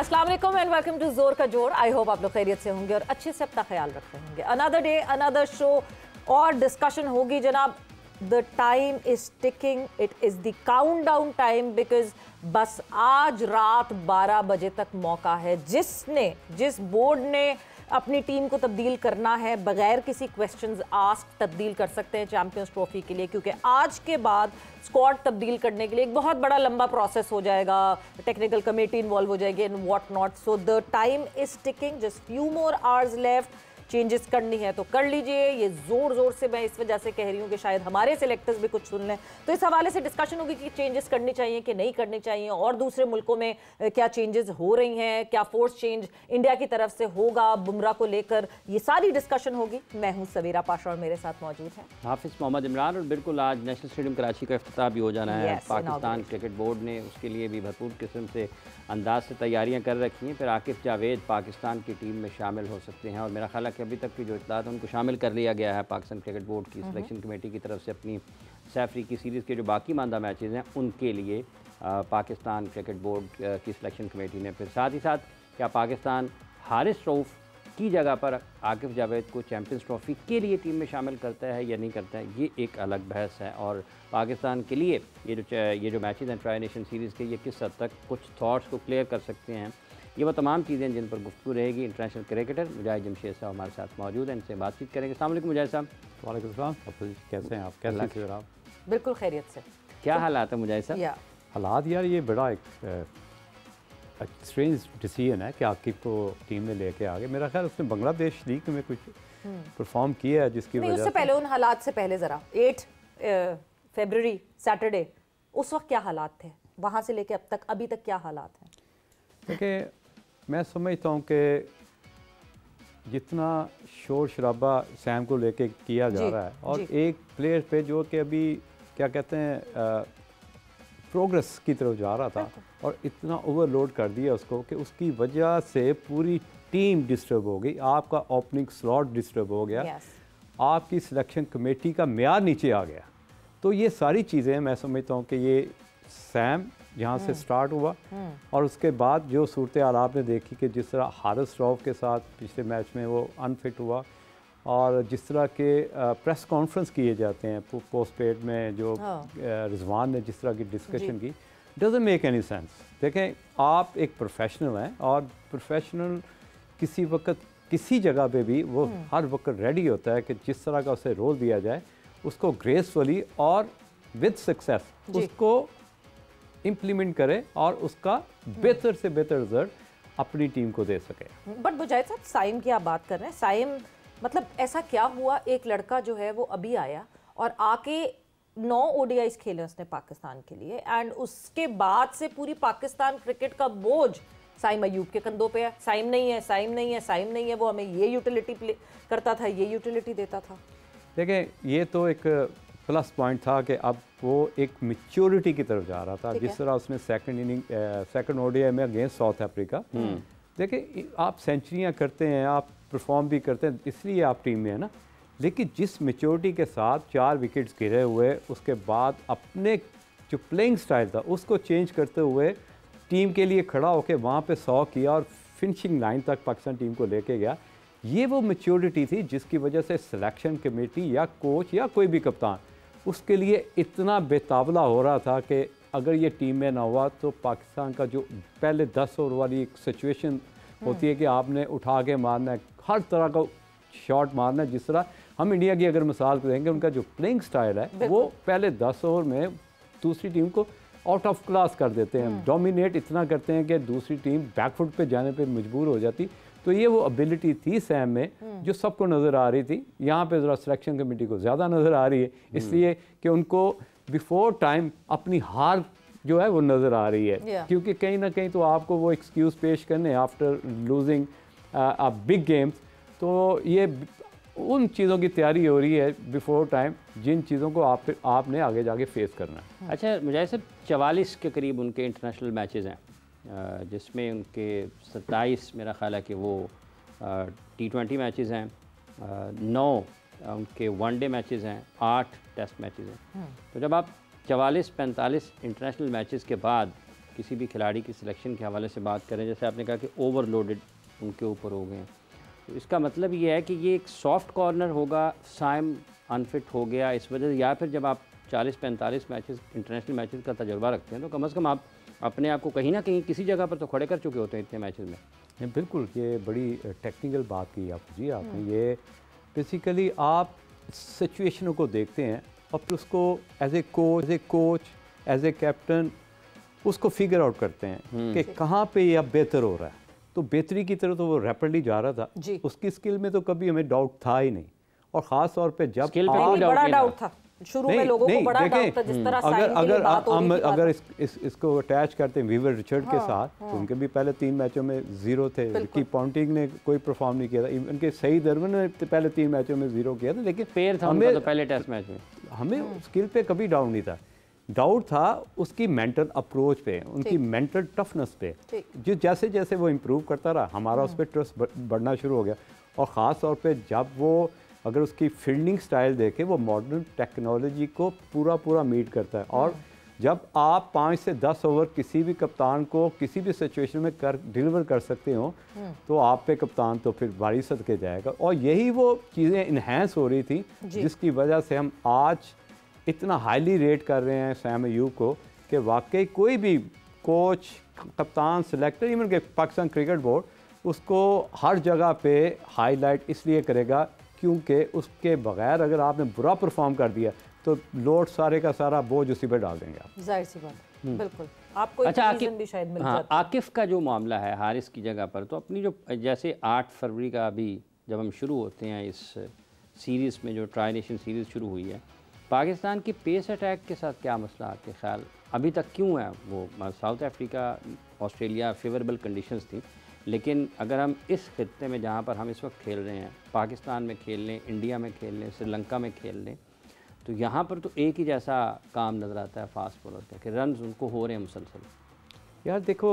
अस्सलाम वालेकुम and welcome to जोर का जोर। आई होप आप लोग खैरियत से होंगे और अच्छे से अपना ख्याल रख रहे होंगे। अनदर डे अनदर शो और डिस्कशन होगी जनाब। The time is ticking, it is the count down time because बस आज रात 12 बजे तक मौका है। जिस बोर्ड ने अपनी टीम को तब्दील करना है बगैर किसी क्वेश्चंस आस्क तब्दील कर सकते हैं चैंपियंस ट्रॉफी के लिए, क्योंकि आज के बाद स्क्वाड तब्दील करने के लिए एक बहुत बड़ा लंबा प्रोसेस हो जाएगा, टेक्निकल कमेटी इन्वॉल्व हो जाएगी and what not. So the time is ticking, just few more hours left. Changes करनी है तो कर लीजिए। ये जोर जोर से मैं इस वजह से कह रही हूँ कि शायद हमारे सिलेक्टर्स भी कुछ सुन लें, तो इस हवाले से डिस्कशन होगी कि चेंजेस करनी चाहिए कि नहीं करनी चाहिए, और दूसरे मुल्कों में क्या चेंजेस हो रही हैं, क्या फोर्स चेंज इंडिया की तरफ से होगा बुमराह को लेकर, ये सारी डिस्कशन होगी। मैं हूँ सवेरा पाशा और मेरे साथ मौजूद है हाफिज मोहम्मद इमरान। और बिल्कुल आज नेशनल स्टेडियम कराची का इफ्तिताह भी हो जाना है। पाकिस्तान क्रिकेट बोर्ड ने उसके लिए भी भरपूर किस्म से अंदाज से तैयारियां कर रखी हैं। फिर आकिफ जावेद पाकिस्तान की टीम में शामिल हो सकते हैं और मेरा ख्याल है कि अभी तक की जो इत्तलात उनको शामिल कर लिया गया है पाकिस्तान क्रिकेट बोर्ड की सिलेक्शन कमेटी की तरफ से अपनी सैफरी की सीरीज़ के जो बाकी मानदा मैचेस हैं उनके लिए पाकिस्तान क्रिकेट बोर्ड की सिलेक्शन कमेटी ने फिर साथ ही साथ क्या पाकिस्तान हारिस रऊफ़ की जगह पर आकिफ जावेद को चैंपियंस ट्रॉफ़ी के लिए टीम में शामिल करता है या नहीं करता है, ये एक अलग बहस है। और पाकिस्तान के लिए ये जो मैचेस हैं ट्राई नेशन सीरीज़ के, ये किस हद तक कुछ थॉट्स को क्लियर कर सकते हैं, ये वो तमाम चीज़ें जिन पर गुफ्तगू रहेगी। इंटरनेशनल क्रिकेटर मुजाहिद जमशेद साहब हमारे साथ मौजूद हैं, इनसे बातचीत करेंगे। अस्सलाम वालेकुम मुजाहिद साहब। वालेकुम सलाम। कैसे हैं आप? कैसे हैं आप? बिल्कुल खैरियत से। क्या हालात है मुजाहिद साहब? हालात यार ये बड़ा एक स्ट्रेंज डिसीजन है कि आकिफ को टीम में लेके आ गए। मेरा ख्याल उसने बांग्लादेश लीग में कुछ परफॉर्म किया है जिसकी वजह से पहले उन हालात से पहले ज़रा 8 फरवरी सैटरडे उस वक्त क्या हालात थे, वहाँ से लेके अब तक अभी तक क्या हालात हैं? देखिए मैं समझता हूँ कि जितना शोर शराबा सैम को लेके किया जा रहा है और एक प्लेयर पे जो कि अभी क्या कहते हैं प्रोग्रेस की तरफ जा रहा था और इतना ओवरलोड कर दिया उसको कि उसकी वजह से पूरी टीम डिस्टर्ब हो गई, आपका ओपनिंग स्लॉट डिस्टर्ब हो गया, आपकी सिलेक्शन कमेटी का म्यार नीचे आ गया। तो ये सारी चीज़ें मैं समझता हूँ कि ये सैम यहाँ से स्टार्ट हुआ और उसके बाद जो सूरत हाल आपने देखी कि जिस तरह हारिस रऊफ़ के साथ पिछले मैच में वो अनफिट हुआ और जिस तरह के प्रेस कॉन्फ्रेंस किए जाते हैं पोस्ट पेड में, जो रिजवान ने जिस तरह की डिस्कशन की, डजंट मेक एनी सेंस। देखें आप एक प्रोफेशनल हैं और प्रोफेशनल किसी वक्त किसी जगह पे भी वो हर वक्त रेडी होता है कि जिस तरह का उसे रोल दिया जाए उसको ग्रेसफुली और विद सक्सेस उसको इम्प्लीमेंट करे और उसका बेहतर से बेहतर रिजल्ट अपनी टीम को दे सके। बट मुजाहिद साहब साइम की आप बात कर रहे हैं, साइम मतलब ऐसा क्या हुआ, एक लड़का जो है वो अभी आया और आके 9 ODIs खेले उसने पाकिस्तान के लिए एंड उसके बाद से पूरी पाकिस्तान क्रिकेट का बोझ साइम अयूब के कंधों पे है। साइम नहीं है, साइम नहीं है, साइम नहीं है, वो हमें ये यूटिलिटी प्ले करता था, ये यूटिलिटी देता था। देखें ये तो एक प्लस पॉइंट था कि अब वो एक मैच्योरिटी की तरफ जा रहा था। जिस तरह उसने सेकंड ODI में अगेंस्ट साउथ अफ्रीका, देखिए आप सेंचुरियाँ करते हैं, आप परफॉर्म भी करते हैं, इसलिए आप टीम में है ना, लेकिन जिस मैच्योरिटी के साथ 4 विकेट्स गिरे हुए उसके बाद अपने जो प्लेइंग स्टाइल था उसको चेंज करते हुए टीम के लिए खड़ा होकर वहाँ पे 100 किया और फिनिशिंग लाइन तक पाकिस्तान टीम को लेके गया। ये वो मैच्योरिटी थी जिसकी वजह से सिलेक्शन कमेटी या कोच या कोई भी कप्तान उसके लिए इतना बेताबला हो रहा था कि अगर ये टीम में ना हुआ तो पाकिस्तान का जो पहले 10 ओवर वाली एक सिचुएशन होती है कि आपने उठा के मारना है, हर तरह का शॉट मारना है। जिस तरह हम इंडिया की अगर मिसाल देंगे, उनका जो प्लेइंग स्टाइल है वो पहले 10 ओवर में दूसरी टीम को आउट ऑफ क्लास कर देते हैं, डोमिनेट इतना करते हैं कि दूसरी टीम बैकफुट पे जाने पे मजबूर हो जाती। तो ये वो एबिलिटी थी सैम में जो सबको नज़र आ रही थी। यहाँ पे ज़रा सिलेक्शन कमेटी को ज़्यादा नज़र आ रही है, इसलिए कि उनको बिफोर टाइम अपनी हार जो है वो नज़र आ रही है, क्योंकि कहीं ना कहीं तो आपको वो एक्सक्यूज़ पेश करने after losing a big games, तो ये उन चीज़ों की तैयारी हो रही है बिफोर टाइम जिन चीज़ों को आपने आगे जाके फेस करना है। अच्छा मुजाहिद साहब, 44 के करीब उनके इंटरनेशनल मैचेस हैं जिसमें उनके 27 मेरा ख्याल है कि वो T20 मैचेस हैं, 9 उनके वनडे मैचेस हैं, 8 टेस्ट मैचेस हैं। तो जब आप 44-45 इंटरनेशनल मैचेस के बाद किसी भी खिलाड़ी की सिलेक्शन के हवाले से बात करें, जैसे आपने कहा कि ओवरलोडेड उनके ऊपर हो गए हैं, तो इसका मतलब ये है कि ये एक सॉफ्ट कॉर्नर होगा, साइम अनफिट हो गया इस वजह से, या फिर जब आप 40-45 मैचेस इंटरनेशनल मैचेस का तजुर्बा रखते हैं तो कम से कम आप अपने आप को कहीं ना कहीं किसी जगह पर तो खड़े कर चुके होते हैं इतने मैचेस में। बिल्कुल, ये बड़ी टेक्निकल बात की आप जी आपने। ये बेसिकली आप सिचुएशनों को देखते हैं और फिर उसको as a coach as a captain उसको फिगर आउट करते हैं कि कहाँ पे ये अब बेहतर हो रहा है। तो बेहतरी की तरफ तो वो रैपिडली जा रहा था, उसकी स्किल में तो कभी हमें डाउट था ही नहीं। और ख़ास तौर पे जब बड़ा डाउट था शुरू में, लोगों को बड़ा डाउट था जिस तरह अगर इसको अटैच करते हैं वीवर रिचर्ड के साथ, तो उनके भी पहले 3 मैचों में 0 थे। रिकी पॉन्टिंग ने कोई परफॉर्म नहीं किया था, उनके सही दरवन ने पहले 3 मैचों में 0 किया था, लेकिन पेयर था उनका तो पहले टेस्ट मैच में। हमें स्किल पे कभी डाउट नहीं था, डाउट था उसकी मेंटल अप्रोच पे, उनकी मेंटल टफनेस पे। जो जैसे जैसे वो इम्प्रूव करता रहा, हमारा उस पर ट्रस्ट बढ़ना शुरू हो गया। और ख़ास तौर पे जब वो अगर उसकी फील्डिंग स्टाइल देखे, वो मॉडर्न टेक्नोलॉजी को पूरा मीट करता है। और जब आप 5 से 10 ओवर किसी भी कप्तान को किसी भी सिचुएशन में डिलीवर कर सकते हो, तो आप पे कप्तान तो फिर बारी सदके जाएगा। और यही वो चीज़ें इन्हेंस हो रही थी जिसकी वजह से हम आज इतना हाईली रेट कर रहे हैं सैम अयूब को, कि वाकई कोई भी कोच, कप्तान, सिलेक्टर, इवन के पाकिस्तान क्रिकेट बोर्ड उसको हर जगह पे हाईलाइट इसलिए करेगा क्योंकि उसके बगैर अगर आपने बुरा परफॉर्म कर दिया तो लोड सारे का सारा बोझ उसी पर डाल देंगे आप। जाहिर सी बात, बिल्कुल। आपको अच्छा, भी शायद मिल हाँ, आकिफ का जो मामला है हारिस की जगह पर, तो अपनी जो जैसे 8 फरवरी का अभी जब हम शुरू होते हैं इस सीरीज़ में, जो ट्राई नेशन सीरीज़ शुरू हुई है, पाकिस्तान की पेस अटैक के साथ क्या मसला आपके ख्याल अभी तक क्यों है? वो south Africa, Australia favourable conditions थी, लेकिन अगर हम इस खित्ते में जहाँ पर हम इस वक्त खेल रहे हैं, पाकिस्तान में खेल लें, इंडिया में खेल लें, श्रीलंका में खेल लें, तो यहाँ पर तो एक ही जैसा काम नज़र आता है फास्ट बॉलर का कि रन्स उनको हो रहे हैं मुसलसल। यार देखो,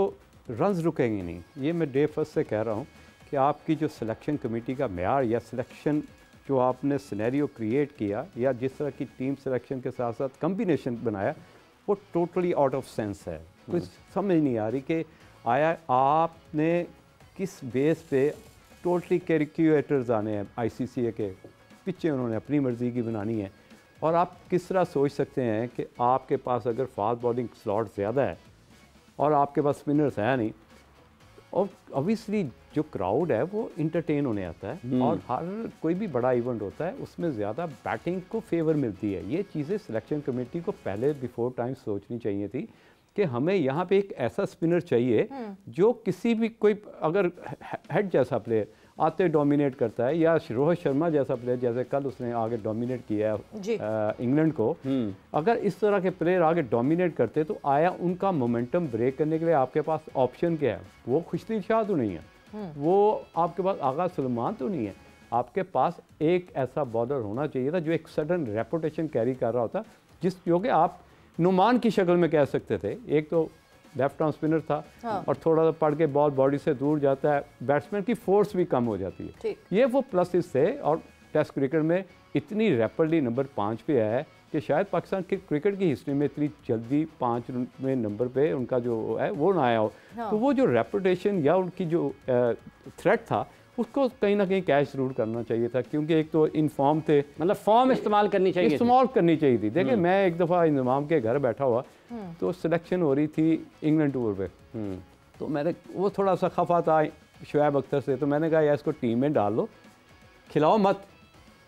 रन्स रुकेंगे नहीं, ये मैं डे फर्स्ट से कह रहा हूँ कि आपकी जो सिलेक्शन कमेटी का मेयार या सिलेक्शन जो आपने सिनेरियो क्रिएट किया या जिस तरह की टीम सिलेक्शन के साथ साथ कम्बिनेशन बनाया, वो टोटली आउट ऑफ सेंस है। कुछ समझ नहीं आ रही कि आया आपने किस बेस पे टोटली कैलकुलेटर्स आने हैं ICC के पीछे, उन्होंने अपनी मर्ज़ी की बनानी है। और आप किस तरह सोच सकते हैं कि आपके पास अगर फास्ट बॉलिंग स्लॉट ज़्यादा है और आपके पास स्पिनर्स है नहीं, और ऑब्वियसली जो क्राउड है वो इंटरटेन होने आता है, और हर कोई भी बड़ा इवेंट होता है उसमें ज़्यादा बैटिंग को फेवर मिलती है। ये चीज़ें सिलेक्शन कमेटी को पहले बिफोर टाइम सोचनी चाहिए थी कि हमें यहाँ पे एक ऐसा स्पिनर चाहिए जो किसी भी कोई अगर हेड जैसा प्लेयर आते डोमिनेट करता है, या रोहित शर्मा जैसा प्लेयर जैसे कल उसने आगे डोमिनेट किया है इंग्लैंड को, अगर इस तरह के प्लेयर आगे डोमिनेट करते तो आया उनका मोमेंटम ब्रेक करने के लिए आपके पास ऑप्शन क्या है? वो खुशदी शाह तो नहीं है, वो आपके पास आगा सलमान तो नहीं है, आपके पास एक ऐसा बॉलर होना चाहिए था जो एक सडन रेपुटेशन कैरी कर रहा होता, जो कि आप नुमान की शक्ल में कह सकते थे। एक तो लेफ्ट आर्म स्पिनर था, और थोड़ा सा पड़ के बॉल बॉडी से दूर जाता है, बैट्समैन की फोर्स भी कम हो जाती है। ये वो प्लसेस थे। और टेस्ट क्रिकेट में इतनी रैपिडली नंबर 5 पे आया है कि शायद पाकिस्तान की क्रिकेट की हिस्ट्री में इतनी जल्दी 5वें नंबर पे उनका जो है वो ना आया हो। तो वो जो रेपुटेशन या उनकी जो थ्रेट था उसको कहीं ना कहीं कैच जरूर करना चाहिए था, क्योंकि एक तो इनफॉर्म थे, मतलब फॉर्म इस्तेमाल करनी चाहिए थी। देखिए, मैं एक दफ़ा इंतजाम के घर बैठा हुआ तो सिलेक्शन हो रही थी इंग्लैंड टूर पे, तो मैंने वो थोड़ा सा खफा था शुएब अख्तर से, तो मैंने कहा यार इसको टीम में डाल लो, खिलाओ मत।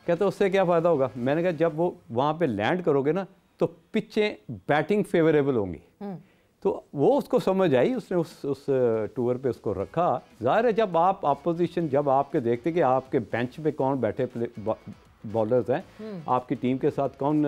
कहते उससे क्या फ़ायदा होगा? मैंने कहा जब वो वहाँ पे लैंड करोगे ना तो पिचें बैटिंग फेवरेबल होंगी। तो वो उसको समझ आई, उसने उस टूर पे उसको रखा। ज़ाहिर है जब आप अपोजिशन जब आपके देखते कि आपके बेंच पे कौन बैठे बॉलर्स हैं, आपकी टीम के साथ कौन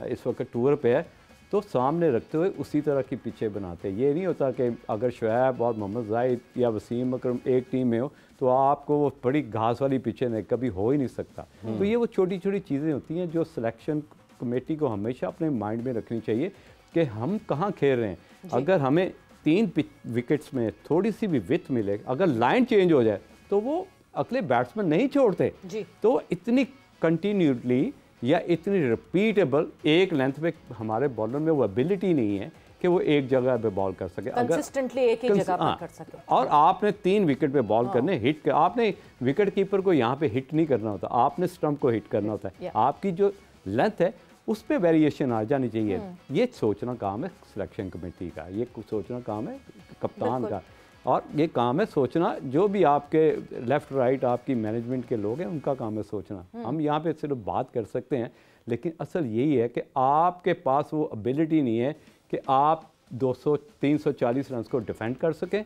इस वक्त टूर पे है, तो सामने रखते हुए उसी तरह की पिचें बनाते। ये नहीं होता कि अगर शुएब और मोहम्मद जाहिद या वसीम अकरम एक टीम में हो तो आपको वो बड़ी घास वाली पिचें नहीं, कभी हो ही नहीं सकता। तो ये वो छोटी छोटी चीज़ें होती हैं जो सिलेक्शन कमेटी को हमेशा अपने माइंड में रखनी चाहिए कि हम कहाँ खेल रहे हैं। अगर हमें 3 विकेट्स में थोड़ी सी भी विथ मिले, अगर लाइन चेंज हो जाए तो वो अगले बैट्समैन नहीं छोड़ते। तो इतनी कंटिन्यूसली या इतनी रिपीटेबल एक लेंथ पे हमारे बॉलर में वो एबिलिटी नहीं है कि वो एक जगह पे बॉल कर सके, कंसिस्टेंटली एक ही जगह पर कर सके। और आपने 3 विकेट पे बॉल करने, हिट आपने विकेट कीपर को यहाँ पे हिट नहीं करना होता, आपने स्टंप को हिट करना होता है। आपकी जो लेंथ है उस पर वेरिएशन आ जानी चाहिए। ये सोचना काम है सिलेक्शन कमेटी का, ये सोचना काम है कप्तान का, और ये काम है सोचना जो भी आपके लेफ्ट राइट आपकी मैनेजमेंट के लोग हैं उनका काम है सोचना। हम यहाँ पे सिर्फ बात कर सकते हैं, लेकिन असल यही है कि आपके पास वो एबिलिटी नहीं है कि आप 200-340 रन को डिफेंड कर सकें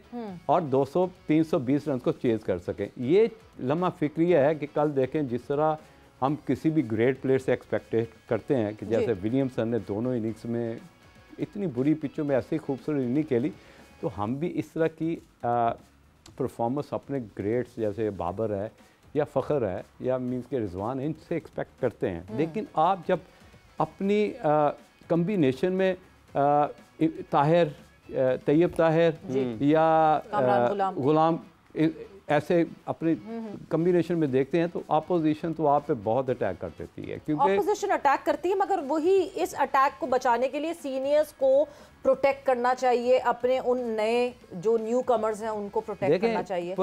और 200-320 रन को चेज कर सकें। ये लम्हा फिक्रिया है कि कल देखें जिस तरह हम किसी भी ग्रेट प्लेयर से एक्सपेक्ट करते हैं कि जैसे विलियमसन ने दोनों इनिंग्स में इतनी बुरी पिचों में ऐसी खूबसूरत इनिंग खेली, तो हम भी इस तरह की परफॉर्मेंस अपने ग्रेट्स जैसे बाबर है या फ़खर है या मींस के रिजवान है इनसे एक्सपेक्ट करते हैं। लेकिन आप जब अपनी कम्बिनेशन में ताहिर, तैयब ताहिर या गुलाम ऐसे अपने कम्बिनेशन में देखते हैं तो अपोजिशन तो आप पे बहुत अटैक कर देती है, क्योंकि अपोजिशन अटैक करती है, मगर वही इस अटैक को बचाने के लिए सीनियर्स को प्रोटेक्ट करना चाहिए, अपने उन नए जो न्यू कमर्स हैं उनको प्रोटेक्ट करना चाहिए।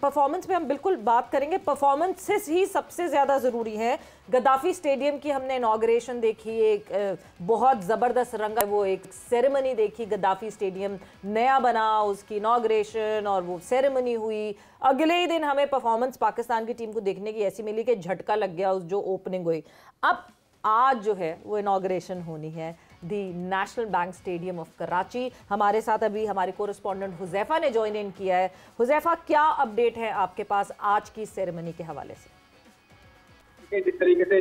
परफॉर्मेंस पे हम बिल्कुल बात करेंगे, परफॉर्मेंसेस ही सबसे ज़्यादा ज़रूरी है। गद्दाफी स्टेडियम की हमने इनॉग्रेशन देखी, एक बहुत ज़बरदस्त रंगा वो एक सेरेमनी देखी, गद्दाफी स्टेडियम नया बना, उसकी इनॉग्रेशन और वो सेरेमनी हुई। अगले ही दिन हमें परफॉर्मेंस पाकिस्तान की टीम को देखने की ऐसी मिली कि झटका लग गया उस जो ओपनिंग हुई। अब आज जो है वो इनॉग्रेशन होनी है the National Bank stadium of Karachi. हमारे साथ अभी हमारे कोरेस्पॉन्डेंट हुजैफा ने ज्वाइन इन किया है। हुजैफा, क्या अपडेट है आपके पास आज की सेरेमनी के हवाले से? जिस तरीके से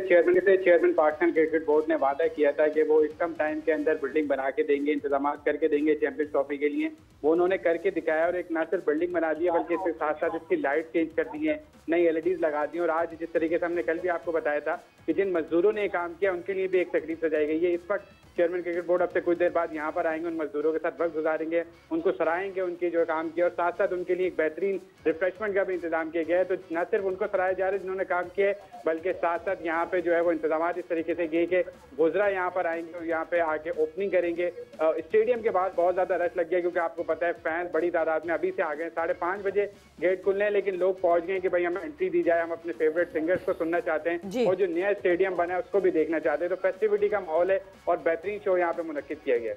चेयरमैन पाकिस्तान क्रिकेट बोर्ड ने वादा किया था कि वो इस कम टाइम के अंदर बिल्डिंग बना के देंगे, इंतजाम करके देंगे चैंपियंस ट्रॉफी के लिए, वो उन्होंने करके दिखाया। और एक ना सिर्फ बिल्डिंग बना दी है बल्कि इसके साथ साथ इसकी लाइट चेंज कर दी है, नई LEDs लगा दी। और आज जिस तरीके से हमने कल भी आपको बताया था कि जिन मजदूरों ने काम किया उनके लिए भी एक तकरीब सजाई गई है। इस वक्त चेयरमैन क्रिकेट बोर्ड अब से कुछ देर बाद यहाँ पर आएंगे, उन मजदूरों के साथ वक्त गुजारेंगे, उनको सराहेंगे उनकी जो काम किया, और साथ साथ उनके लिए एक बेहतरीन रिफ्रेशमेंट का भी इंतजाम किया गया है। तो न सिर्फ उनको सराहे जा रहे हैं जिन्होंने काम किया है, बल्कि साथ साथ यहाँ पे जो है वो इंतजाम इस तरीके से किए कि गुजरा यहाँ पर आएंगे और यहाँ पे आके ओपनिंग करेंगे। स्टेडियम के बाद बहुत ज्यादा रश लग गया, क्योंकि आपको पता है फैन बड़ी तादाद में अभी से आ गए। 5:30 बजे गेट खुलने हैं, लेकिन लोग पहुंच गए कि भाई हमें एंट्री दी जाए, हम अपने फेवरेट सिंगर्स को सुनना चाहते हैं और जो नया स्टेडियम बना है उसको भी देखना चाहते हैं। तो फेस्टिविटी का माहौल है और बेहतरीन शो यहाँ पे मुनक्किद किया गया है।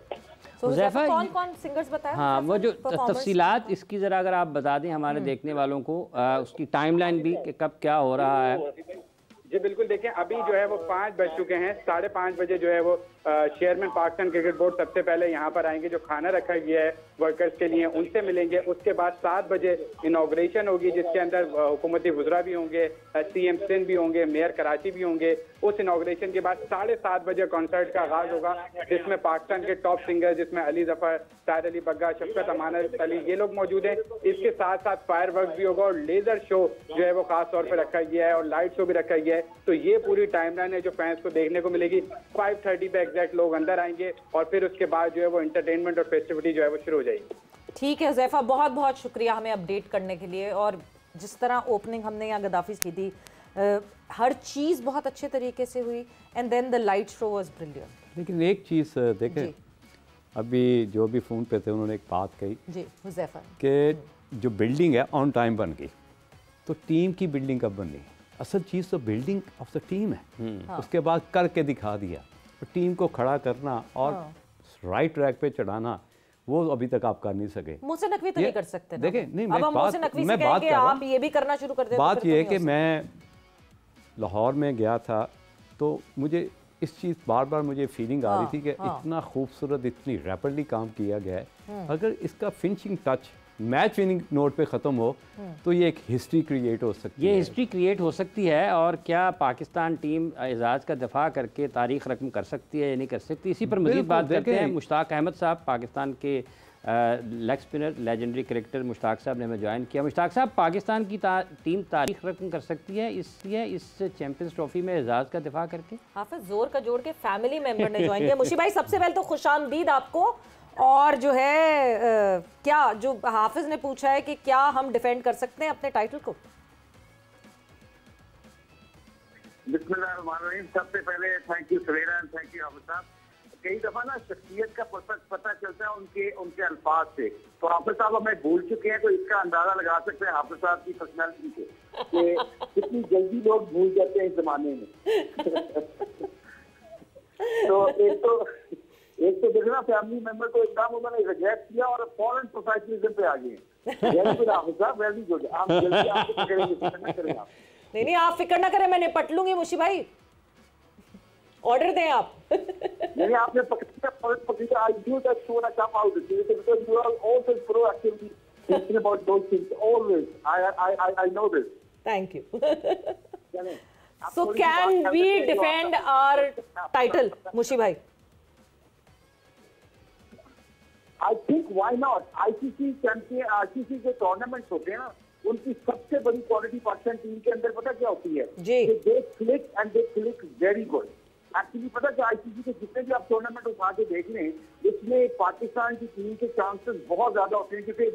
कौन सिंगर्स बताया? हाँ, वो जो तफसीलात इसकी जरा अगर आप बता दें हमारे देखने वालों को, उसकी टाइमलाइन भी कि कब क्या हो रहा है। जी बिल्कुल, देखें अभी जो है वो 5 बज चुके हैं, 5:30 बजे जो है वो चेयरमैन पाकिस्तान क्रिकेट बोर्ड सबसे पहले यहाँ पर आएंगे, जो खाना रखा गया है वर्कर्स के लिए उनसे मिलेंगे। उसके बाद 7 बजे इनॉग्रेशन होगी, जिसके अंदर हुकूमती वज़रा भी होंगे, CM सिंध भी होंगे, मेयर कराची भी होंगे। उस इनॉग्रेशन के बाद 7:30 बजे कॉन्सर्ट का आगाज होगा, जिसमें पाकिस्तान के टॉप सिंगर जिसमें अली ज़फ़र, ताहिर अली बग्गा, शफ़क़त अमानत अली ये लोग मौजूद हैं। इसके साथ साथ फायर वर्क भी होगा और लेजर शो जो है वो खास तौर पर रखा गया है और लाइट शो भी रखा गया है। तो ये पूरी टाइमलाइन है जो फैंस को देखने को मिलेगी। 5:30 पे एग्जैक्ट लोग अंदर आएंगे और फिर उसके बाद जो है वो एंटरटेनमेंट और फेस्टिविटी जो है वो शुरू हो जाएगी। ठीक है ज़ैफ़ा, बहुत बहुत शुक्रिया हमें अपडेट करने के लिए। और जिस तरह ओपनिंग हमने यहाँ गद्दाफी की थी, हर चीज़ बहुत अच्छे तरीके से हुई and then the light show was brilliant. लेकिन एक चीज़ देखें, अभी जो भी फ़ोन पे थे उन्होंने एक बात कही जी हुज़ैफा कि जो बिल्डिंग है ऑन टाइम बन गई, तो टीम की बिल्डिंग कब बनी? असल चीज़ तो बिल्डिंग ऑफ द टीम है। उसके बाद करके दिखा दिया, तो टीम को खड़ा करना और राइट ट्रैक पे चढ़ाना वो अभी तक आप कर नहीं सके। मोहसिन नकवी तो नहीं कर सकते। देखें नहीं, अब हम मोहसिन नकवी से कहेंगे आप ये भी करना शुरू कर दें। बात ये है कि मैं लाहौर में गया था तो मुझे इस चीज़ बार बार मुझे फीलिंग आ रही थी कि इतना खूबसूरत, इतनी रैपिडली काम किया गया है। अगर इसका finishing touch match winning note पे ख़त्म हो तो ये एक हिस्ट्री क्रिएट हो सकती है। ये हिस्ट्री क्रिएट हो सकती है। और क्या पाकिस्तान टीम एजाज़ का दफा करके तारीख रकम कर सकती है या नहीं कर सकती, इसी पर मज़ीद बात करते हैं। मुश्ताक अहमद साहब, पाकिस्तान के leg spinner, legendary cricketer Mushtaq साहब ने हमें ज्वाइन किया। मुश्ताक साहब, पाकिस्तान की टीम तारीख रकम कर सकती है इसलिए इस चैंपियंस ट्रॉफी में एजाज़ का दफा करके? हाफिज जोर का जोड़ के फैमिली मेंबर ने ज्वाइन किया। मुशी भाई, सबसे पहले तो खुशामदीद आपको। और जो है क्या जो हाफिज ने पूछा है कि क्या हम डिफेंड कर सकते हैं अपने टाइटल को? बिस्मिल्लाहिर्रहमानिर्रहीम। सबसे पहले thank you Savera, thank you Hafiz साहब। कई दफा ना शख्सियत का पता चलता है उनके अल्फाज से। तो हाफिज साहब हमें भूल चुके हैं, तो इसका अंदाजा लगा सकते हैं हाफिज साहब की पर्सनैलिटी से कि कितनी जल्दी लोग भूल जाते हैं इस जमाने में। तो एक तो देखना फैमिली मेंबर को एकदम उन्होंने रिजेक्ट किया और फॉरेन प्रोफेशनलिज्म पे आ गए। वेरी गुड हाफिज साहब, वेरी गुड। आप जल्दी आपको पकड़ेंगे, फिक्र न करें आप। नहीं आप फिक्र ना करें, मैं निपट लूंगी मुशी भाई, ऑर्डर दें आप। नहीं आपने पकड़ा, I do that soon I come out because you are always proactively thinking about those things always. I know this. Thank you. So can we defend our title, Mushi bhai? I think why not? ICC के tournaments होते हैं ना, उनकी सबसे बड़ी quality Pakistan team के अंदर पता क्या होती है? दे click and they click very good. Actually पता क्या, आईसीसी के जितने भी आप टूर्नामेंट उठा के देख लें, इसमें पाकिस्तान की टीम के चांसेस बहुत ज्यादा होते हैं, क्योंकि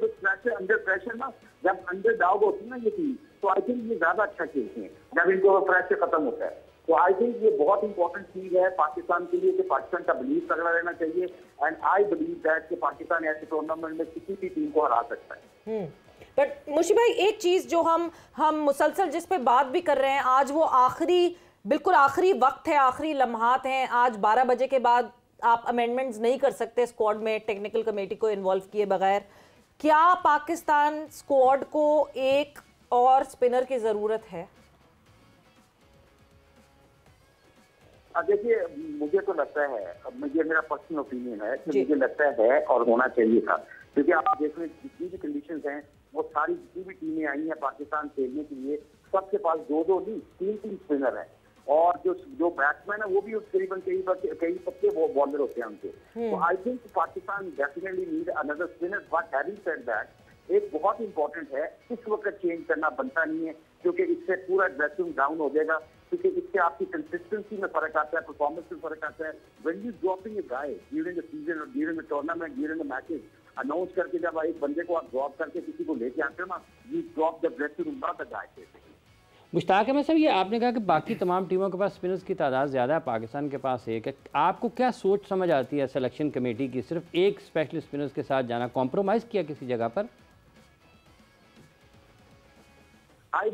अंडर प्रेशर ना, जब अंडर डाउन होती है ना ये टीम, तो आई थिंक ये ज्यादा अच्छा खेलते हैं जब इनको प्रेशर खत्म होता है। तो आई थिंक ये बहुत इंपॉर्टेंट चीज है पाकिस्तान के लिए कि पाकिस्तान का बिलीव तगड़ा रहना चाहिए। एंड आई बिलीव दैट कि पाकिस्तान ऐसे टूर्नामेंट में किसी भी टीम को हरा सकता है। बट मुशी भाई एक चीज जो हम मुसलसल जिस पे बात भी कर रहे हैं, आज वो बिल्कुल आखिरी वक्त है, आखिरी लम्हात हैं। आज 12 बजे के बाद आप अमेंडमेंट्स नहीं कर सकते स्क्वाड में टेक्निकल कमेटी को इन्वॉल्व किए बगैर। क्या पाकिस्तान स्क्वाड को एक और स्पिनर की जरूरत है? देखिए मुझे तो लगता है, मुझे मेरा पर्सनल ओपिनियन है कि मुझे लगता है और होना चाहिए था, क्योंकि आप देख रहे जितनी भी कंडीशंस हैं, वो सारी जितनी भी टीमें आई हैं पाकिस्तान खेलने के लिए, सबके पास 2-2 नहीं 3-3 स्पिनर हैं, और जो बैट्समैन है वो भी करीबन कई पक्के बॉलर होते हैं उनके। तो I think Pakistan definitely need another spinner. But having said that, एक बहुत इंपॉर्टेंट है, इस वक्त चेंज करना बनता नहीं है, क्योंकि इससे पूरा ड्रेसिंग डाउन हो जाएगा, क्योंकि इससे आपकी कंसिस्टेंसी में फर्क आता है, परफॉर्मेंस में फर्क आता है। When you dropping a guy during the season और during the tournament, during the matches, announce करके जब एक बंदे को आप ड्रॉप करके किसी को लेके आते हो ना, you drop the dressing room, not the guy. Mushtaq Ahmed साहब, ये आपने कहा कि बाकी तमाम टीमों के पास स्पिनर्स की तादाद ज़्यादा है, पाकिस्तान के पास एक है। आपको क्या सोच समझ आती है सिलेक्शन कमेटी की, सिर्फ एक स्पेशलिस्ट स्पिनर्स के साथ जाना? कॉम्प्रोमाइज़ किया किसी जगह पर?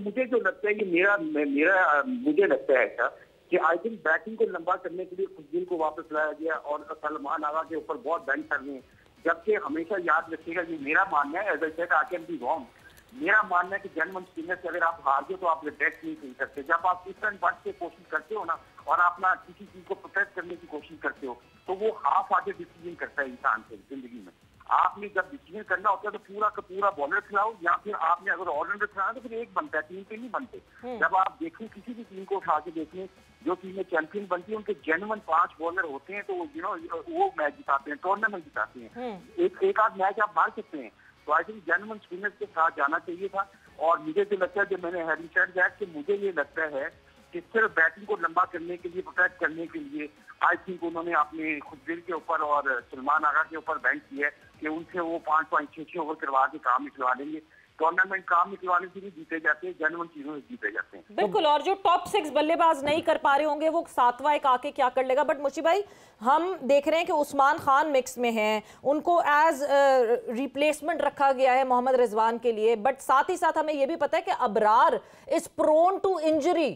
मुझे जो लगता है कि मुझे लगता है ऐसा कि आई थिंक बैटिंग को लंबा करने के लिए खुशदिल को वापस लाया गया और सलमान आगा के ऊपर बहुत बैंक कर रहे हैं। जबकि हमेशा याद रखिएगा कि मेरा मानना है, as I said I can be wrong, मेरा मानना है कि जनमन स्पिनर से अगर आप हार गए तो आप रिग्रेट नहीं कर सकते। जब आप इस तरह बढ़ के कोशिश करते हो ना, और आप ना किसी चीज को प्रोटेक्ट करने की कोशिश करते हो, तो वो हाफ आगे डिसीजन करता है इंसान से जिंदगी में। आपने जब डिसीजन करना होता है तो पूरा का पूरा बॉलर खिलाओ, या फिर आपने अगर ऑलराउंडर खिलाना तो फिर एक बनता है, टीम पे नहीं बनते। जब आप देखें किसी भी टीम को उठा के देखें, जो टीमें चैंपियन बनती है उनके जेन्युइन 5 बॉलर होते हैं, तो वो मैच जिताते हैं, टूर्नामेंट जिताते हैं। एक आध मैच आप हार सकते हैं। तो आई थिंक जेन्युइन स्पिनर्स के साथ जाना चाहिए था। और मुझे जो लगता है, जो मैंने हैविंग सेड दैट, कि मुझे ये लगता है कि सिर्फ बैटिंग को लंबा करने के लिए, प्रोटेक्ट करने के लिए, आई थिंक उन्होंने अपने खुशदिल के ऊपर और सलमान आगा के ऊपर बैंक किया है कि उनसे वो 5-6 ओवर करवा के काम निकलवा लेंगे। टूर्नामेंट काम निकलवाने से नहीं जीते जाते, जेन्युइन चीजों से जीते जाते हैं। बिल्कुल, और जो टॉप 6 बल्लेबाज नहीं कर पा रहे होंगे वो 7वां एक आके क्या कर लेगा। बट मुशी भाई, हम देख रहे हैं कि उस्मान खान मिक्स में हैं, उनको एज रिप्लेसमेंट रखा गया है मोहम्मद रिजवान के लिए। बट साथ ही साथ हमें यह भी पता है कि Abrar is prone to injury,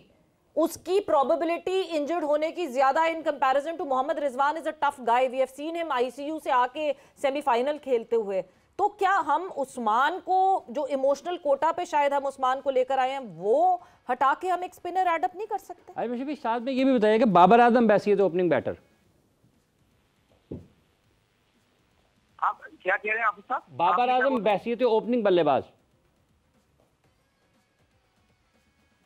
उसकी प्रोबेबिलिटी इंजर्ड होने की ज्यादा in comparison to Mohammad Rizwan is a tough guy. We have seen him ICU से आके सेमीफाइनल खेलते हुए। तो क्या हम उस्मान को, जो इमोशनल कोटा पे शायद हम उस्मान को लेकर आए हैं, वो हटा के हम एक स्पिनर एड अप नहीं कर सकते? अरे मुझे भी साथ में ये भी बताइए कि बाबर आजम बैसियत ओपनिंग बैटर, आप क्या कह रहे हैं? आप बाबर आजम बैसियत ओपनिंग बल्लेबाज।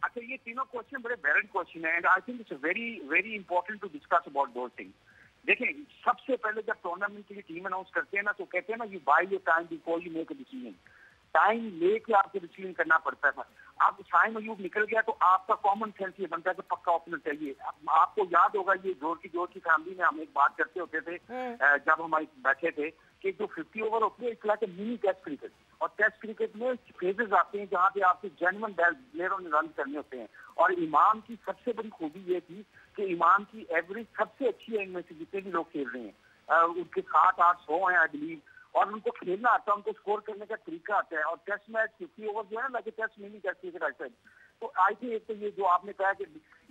अच्छा, ये तीनों क्वेश्चन बड़े वैलिड क्वेश्चन है, and I think it's very very important to discuss about those things. देखें, सबसे पहले जब टूर्नामेंट के लिए टीम अनाउंस करते हैं ना, तो कहते हैं ना, you by your time before you make a decision. Time लेके आपको डिसीजन करना पड़ता था। अब साइम अयूब निकल गया तो आपका कॉमन सेंस ये बनता है कि पक्का ओपनर चाहिए। आपको याद होगा, ये जोर की फैमिली में हम एक बात करते होते थे जब हम बैठे थे, कि जो 50 ओवर होती है, इसलिए मिनी टेस्ट क्रिकेट, और टेस्ट क्रिकेट में फेजेस आते हैं जहाँ पे आपके जेन्युइन प्लेयरों ने रन करने होते हैं। और इमाम की सबसे बड़ी खूबी ये थी कि उसके ईमान की एवरेज सबसे अच्छी है इनमें से जितने भी लोग खेल रहे हैं। उनके 7-8-100 हैं आई बिलीव, और उनको खेलना आता है, उनको स्कोर करने का तरीका आता है। और टेस्ट मैच 50 ओवर जो है ना, लाइक टेस्ट में नहीं करती है। तो आई थिंक एक तो ये जो आपने कहा कि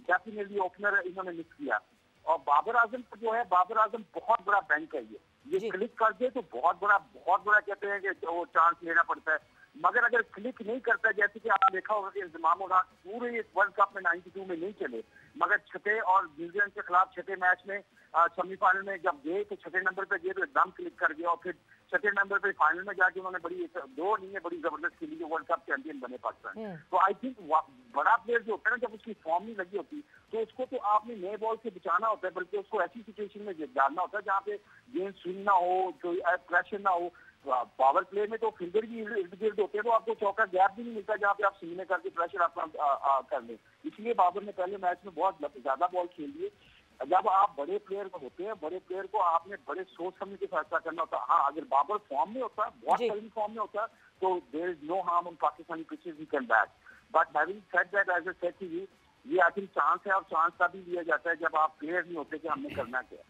डेफिनेटली ओपनर इन्होंने मिस किया। और बाबर आजम पर जो है, बाबर आजम बहुत बड़ा बैंक है। ये क्लिक कर दे तो बहुत बड़ा कहते हैं कि वो चांस लेना पड़ता है। मगर अगर क्लिक नहीं करता, जैसे कि आपने देखा होगा कि इंतजाम होगा पूरे वर्ल्ड कप में 92 में नहीं चले, मगर छठे और न्यूजीलैंड के खिलाफ छठे मैच में सेमीफाइनल में जब गए तो छठे नंबर पे गए तो एकदम क्लिक कर गया। और फिर छठे नंबर पे फाइनल में जाके उन्होंने बड़ी जबरदस्त खेली, जो वर्ल्ड कप चैंपियन बने पाकिस्तान। तो आई थिंक बड़ा प्लेयर जो होता है ना, जब उसकी फॉर्म नहीं लगी होती तो उसको तो आपने नए बॉल से बचाना होता है, बल्कि उसको ऐसी सिचुएशन में डालना होता है जहाँ पे गेंद स्विंग ना हो, कोई प्रेशर ना हो। पावर प्ले में तो फील्डर भी इर्द गिर्द होते हैं, तो आपको चौका गैप भी नहीं मिलता जहाँ पे आप सीने करके प्रेशर अपना कर लें। इसलिए बाबर ने पहले मैच में बहुत ज्यादा बॉल खेल लिए। जब आप बड़े प्लेयर होते हैं, बड़े प्लेयर को आपने बड़े सोच समझ के फैसला करना होता है। हाँ, अगर बाबर फॉर्म में होता है, बहुत करीबी फॉर्म में होता है, तो there is no harm on Pakistani pitches, he can bat. But having said that, as I said to you, ये आई थिंक चांस है, और चांस का भी लिया जाता है जब आप प्लेयर नहीं होते कि हमने करना क्या।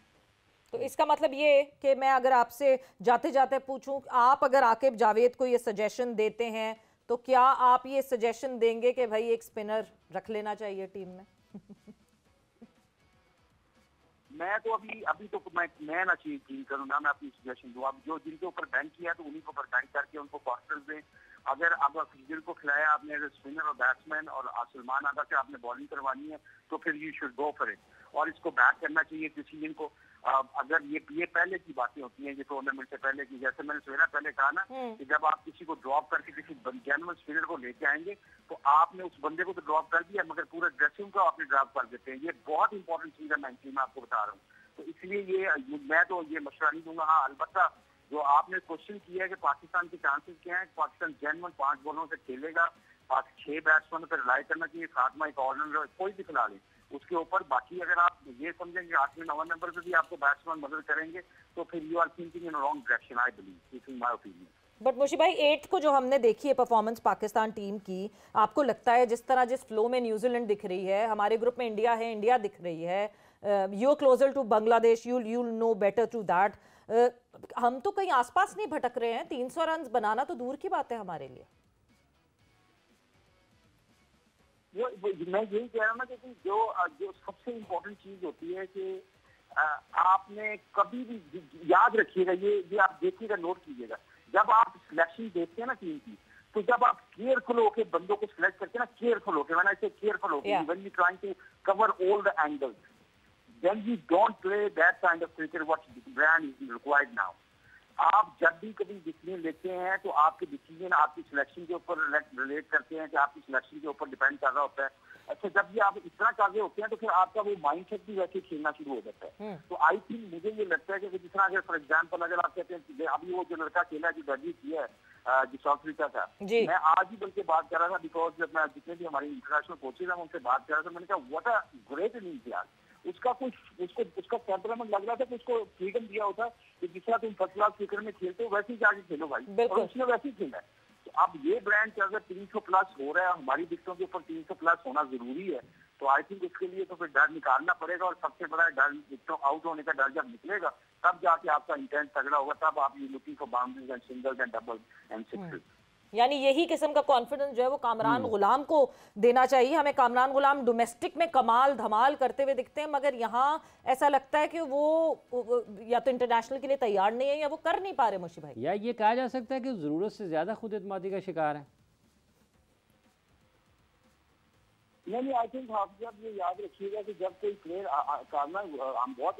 तो इसका मतलब ये कि मैं अगर आपसे जाते जाते पूछूं, आप अगर आकिब जावेद को ये सजेशन देते हैं तो क्या आप ये सजेशन देंगे कि भाई एक स्पिनर रख लेना चाहिए टीम में? मैं तो अभी तो मैं ना चीज करूँ ना, मैं अपनी सजेशन दूँ। अब जो जिनके ऊपर बैंक किया तो उन्हीं के ऊपर बैंक करके उनको कॉन्फिडेंस दें। अगर अब जिनको खिलाया आपने स्पिनर और बैट्समैन और सलमान आगा से आपने बॉलिंग करवानी है तो फिर you should go for it, और इसको बैट करना चाहिए डिसीजन को। अगर ये पहले की बातें होती हैं, ये टूर्नामेंट से पहले की, जैसे मैंने सवेरा पहले कहा ना कि जब आप किसी को ड्रॉप करके किसी जेन्युइन स्पिनर को लेके आएंगे तो आपने उस बंदे को तो ड्रॉप कर दिया, मगर पूरे ड्रेसिंग को आपने ड्रॉप कर देते हैं। ये बहुत इंपॉर्टेंट चीज है, मैं आपको बता रहा हूँ। तो इसलिए मैं तो ये मशवरा नहीं दूंगा। हाँ, अलबत्ता जो आपने क्वेश्चन किया है कि पाकिस्तान के चांसेस क्या है, पाकिस्तान जेन्युइन 5 बॉलों से खेलेगा, 6 बैट्समैन पर रिलाई करना चाहिए, 7 में एक ऑलराउंडर कोई भी खिला ले उसके ऊपर। बाकी अगर आप ये समझेंगे 8वें-9वें नंबर पे भी आपको बैट्समैन मदद करेंगे तो फिर you are thinking in wrong direction, I believe, this is my opinion. But Mushi भाई, 8th को जो हमने देखी है परफॉर्मेंस पाकिस्तान टीम की, आपको लगता है जिस फ्लो में न्यूजीलैंड दिख रही है, हमारे ग्रुप में इंडिया है, इंडिया दिख रही है, you closer to Bangladesh, you know better to that, हम तो कहीं आसपास नहीं भटक रहे हैं। 300 रन बनाना तो दूर की बात है हमारे लिए। मैं यही कह रहा हूँ ना कि जो सबसे इम्पोर्टेंट चीज होती है कि आपने कभी भी याद रखिएगा, ये आप देखिएगा, नोट कीजिएगा, जब आप सिलेक्शन देखते हैं ना टीम की, तो जब आप केयरफुल होके बंदों को सिलेक्ट करते हैं ना, केयरफुल होके, मैंने इसे केयरफुल होके, when you trying to cover all the angles, then you don't play that kind of cricket what brand is required now. आप जब भी कभी डिसीजन लेते हैं तो आपके डिसीजन आपकी सिलेक्शन के ऊपर रिलेट करते हैं कि आपकी सिलेक्शन के ऊपर डिपेंड कर रहा होता है। अच्छा, जब भी आप इतना कागे होते हैं तो फिर आपका वो माइंडसेट भी वैसे खेलना शुरू हो जाता है। तो आई थिंक मुझे ये लगता है कि जिस तरह अगर फॉर एग्जाम्पल अगर आप कहते हैं अभी वो जो लड़का खेला जो दर्जी किया है जो साउथ अफ्रीका का, मैं आज ही बल्कि बात कर रहा था, बिकॉज जब मैं जितने भी हमारे इंटरनेशनल कोचेज हैं उनसे बात कर रहा था, मैंने कहा व्हाट अ ग्रेट इनिंग्स यार। उसका टेम्परामेंट लग रहा था कि उसको फ्रीडम दिया होता कि जिस तरह तुम फर्स्ट क्लास क्रिकेट में खेलते हो वैसे ही जाके खेलो भाई, और उसने वैसे ही खेला है। तो अब ये ब्रांड अगर 300 प्लस हो रहा है, हमारी विकेटों के ऊपर 300 प्लस होना जरूरी है, तो आई थिंक उसके लिए तो फिर डर निकालना पड़ेगा, और सबसे बड़ा डर विकेटों आउट होने का डर जब निकलेगा तब जाके आपका इंटेंट तगड़ा होगा, तब आप you looking for boundaries and singles and double and sixes. यानी यही किस्म का कॉन्फिडेंस जो है वो कामरान गुलाम को देना चाहिए। हमें कामरान गुलाम डोमेस्टिक में कमाल धमाल करते हुए दिखते हैं, मगर यहाँ ऐसा लगता है कि वो या तो इंटरनेशनल के लिए तैयार नहीं है या वो कर नहीं पा रहे। मुशी भाई, या ये कहा जा सकता है कि ज़रूरत से ज़्यादा खुद एतमादी का शिकार है? नहीं, आई थिंक आप ये याद रखिएगा कि जब कोई प्लेयर हम बहुत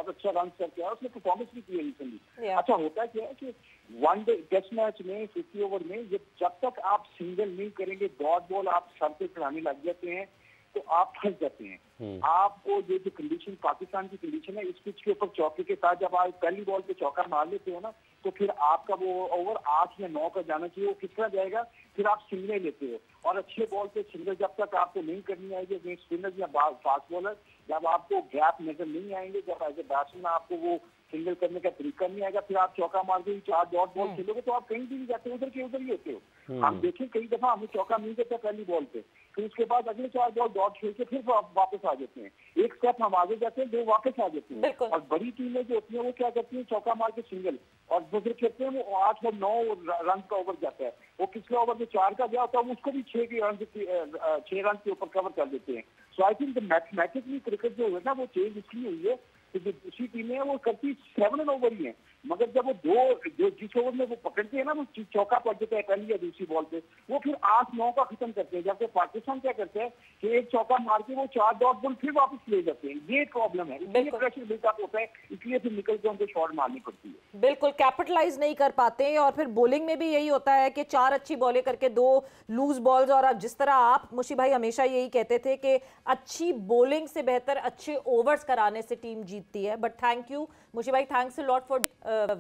अच्छा रन करके आया, उसने परफॉर्मेंस भी की है रिसेंटली। अच्छा, होता क्या है कि वनडे टेस्ट मैच में 50 ओवर में जब तक आप सिंगल नहीं करेंगे, डॉट बॉल आप सर पे चढ़ाने लग जाते हैं तो आप फंस जाते हैं। आपको ये जो कंडीशन पाकिस्तान की कंडीशन है, इस पिच के ऊपर चौके के साथ जब आप पहली बॉल पे चौका मार लेते हो ना, तो फिर आपका वो ओवर 8 या 9 का जाना चाहिए, वो किस तरह जाएगा, फिर आप सिंगल लेते हो, और अच्छे बॉल पे सिंगल जब तक आपको नहीं करनी आएगी अगेंस्ट स्पिनर या फास्ट बॉलर, जब आपको गैप नजर नहीं आएंगे, जब एज ए बैट्समैन आपको वो सिंगल करने का तरीका नहीं आएगा, फिर आप चौका मार के 4 डॉट बॉल खेलोगे तो आप कहीं भी नहीं जाते, उधर के उधर ही होते हो। हम देखें कई दफा हमें चौका मिल जाता है पहली बॉल पे, फिर उसके बाद अगले 4 बॉल डॉट खेल के फिर वापस आ जाते हैं, एक स्टेप हम आगे जाते हैं, 2 वापस आ जाते हैं। और बड़ी टीमें जो होती है वो क्या करती है, चौका मार के सिंगल, और वो फिर खेलते हैं वो 8 और 9 रन का ओवर जाता है, वो पिछले ओवर में 4 का गया होता है उसको भी 6 रन के ऊपर कवर कर देते हैं। सो आई थिंक मैथमेटिकली क्रिकेट जो है ना वो चेंज इसलिए हुई है कि जो दूसरी टीमें हैं वो करती 7 ओवर ही है, मगर जब वो जिस ओवर में वो पकड़ते हैं ना वो चौका पड़ जाता है पहली या दूसरी बॉल पे, वो फिर 8-9 का खत्म करते हैं। जबकि पाकिस्तान क्या करते हैं कि एक चौका मार के वो 4 डॉट बॉल फिर वापस ले जाते हैं, ये एक प्रॉब्लम है, इसलिए प्रेशर बिल्डअप होता है, इसलिए फिर निकल के उनको शॉट मारनी पड़ती है। बिल्कुल कैपिटलाइज नहीं कर पाते, और फिर बॉलिंग में भी यही होता है कि 4 अच्छी बॉलें करके 2 लूज बॉल्स, और जिस तरह आप मुशी भाई हमेशा यही कहते थे कि अच्छी बॉलिंग से बेहतर अच्छे ओवर्स कराने से टीम जीतती है। बट थैंक यू मुशी भाई, थैंक्स अ लॉट फॉर,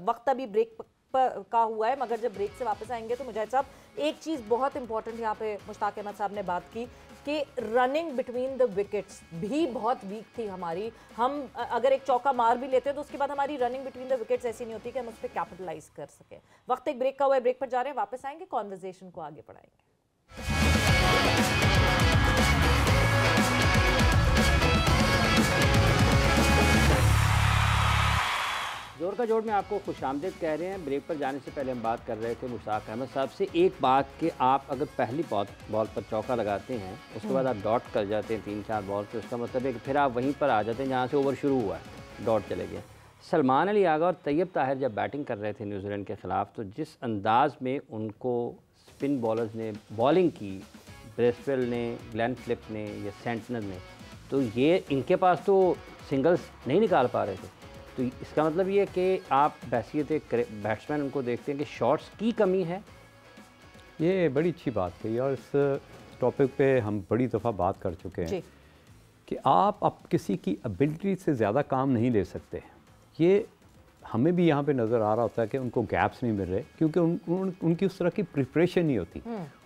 वक्त अभी ब्रेक का हुआ है, मगर जब ब्रेक से वापस आएंगे तो मुजाहिद साहब एक चीज़ बहुत इंपॉर्टेंट यहाँ पे मुश्ताक अहमद साहब ने बात की कि रनिंग बिटवीन द विकेट्स भी बहुत वीक थी हमारी। हम अगर एक चौका मार भी लेते हैं तो उसके बाद हमारी रनिंग बिटवीन द विकेट्स ऐसी नहीं होती कि हम उस पर कैपिटलाइज कर सकें। वक्त एक ब्रेक का हुआ है, ब्रेक पर जा रहे हैं, वापस आएंगे, कॉन्वर्जेशन को आगे बढ़ाएंगे। जोर का जोड़ में आपको खुशामदीद कह रहे हैं। ब्रेक पर जाने से पहले हम बात कर रहे थे मुश्ताक अहमद साहब से एक बात कि आप अगर पहली बॉल पर चौका लगाते हैं उसके बाद आप डॉट कर जाते हैं 3-4 बॉल पे, उसका मतलब है कि फिर आप वहीं पर आ जाते हैं जहाँ से ओवर शुरू हुआ है, डॉट चले गए। सलमान अली आगा और तैयब ताहिर जब बैटिंग कर रहे थे न्यूजीलैंड के ख़िलाफ़, तो जिस अंदाज में उनको स्पिन बॉलर्स ने बॉलिंग की, ब्रेसवेल ने, ग्लेन फिलिप ने या सेंटनर ने, तो ये इनके पास तो सिंगल्स नहीं निकाल पा रहे थे। तो इसका मतलब ये कि आप हैसियत एक बैट्समैन उनको देखते हैं कि शॉट्स की कमी है। ये बड़ी अच्छी बात कही, और इस टॉपिक पे हम बड़ी दफ़ा बात कर चुके हैं कि आप अब किसी की एबिलिटी से ज़्यादा काम नहीं ले सकते। ये हमें भी यहाँ पे नज़र आ रहा होता है कि उनको गैप्स नहीं मिल रहे क्योंकि उनकी उस तरह की प्रिपरेशन नहीं होती,